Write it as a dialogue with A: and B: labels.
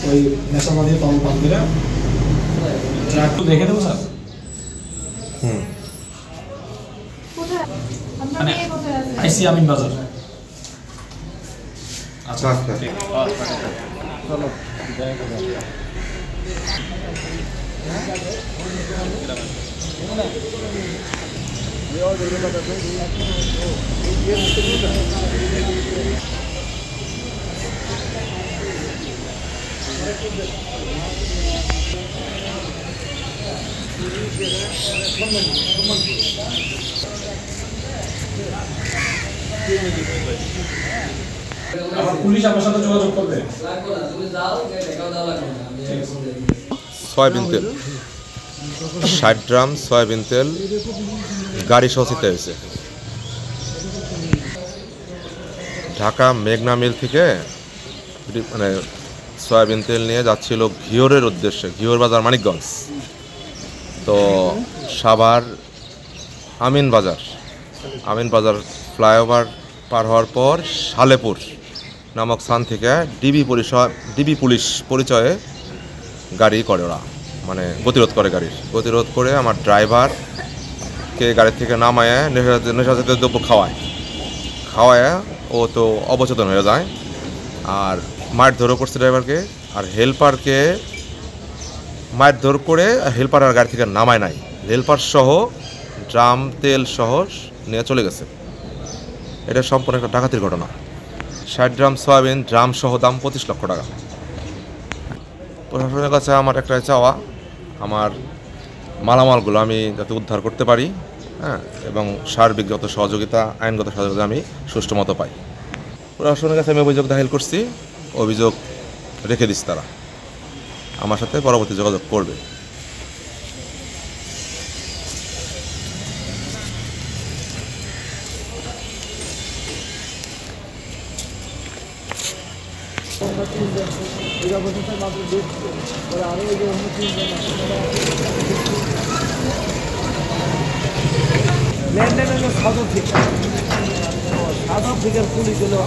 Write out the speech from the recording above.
A: ওই নেশাবাদী তল বান্ধবীরা একটু দেখে দেবো স্যার। মানে আইসি আমিন বাজার। আচ্ছা চলো আমার পুলিশ আপনার সাথে যোগাযোগ করবে।
B: সয়াবিন তেল 60 গ্রাম সয়াবিন তেল গাড়ি সচিতে হয়েছে ঢাকা মেঘনা মিল থেকে। মানে সয়াবিন তেল নিয়ে যাচ্ছিল ঘিওরের উদ্দেশ্যে, ঘিওর বাজার মানিকগঞ্জ। তো সাভার আমিন বাজার ফ্লাইওভার পার হওয়ার পর সালেপুর নামক স্থান থেকে ডিবি পুলিশ পরিচয়ে গাড়ি করে ওরা, মানে গতিরোধ করে আমার ড্রাইভারকে গাড়ি থেকে নামায় নেশাজাতীয় দ্রব্য খাওয়ায় ও তো অবচেতন হয়ে যায়। আর মারধরও করছে ড্রাইভারকে, আর হেল্পারকে মারধর করে হেল্পার আর গাড়ি থেকে নামায় নাই, হেল্পার সহ ড্রাম তেল সহ নিয়ে চলে গেছে। এটা সম্পূর্ণ একটা ডাকাতির ঘটনা। 60 গ্রাম সয়াবিন ড্রাম সহ দাম 25 লক্ষ টাকা। প্রশাসনের কাছে আমার একটা চাওয়া, আমার মালামালগুলো আমি যাতে উদ্ধার করতে পারি, হ্যাঁ, এবং সার্বিক যত সহযোগিতা, আইনগত সহযোগিতা আমি সুষ্ঠু মতো পাই। প্রশাসনের কাছে আমি অভিযোগ দাখিল করছি, অভিযোগ রেখে দিস, তারা আমার সাথে পরবর্তী যোগাযোগ করবে।
C: লেনদেন হলো সাধক থেকে পুলিশ হলো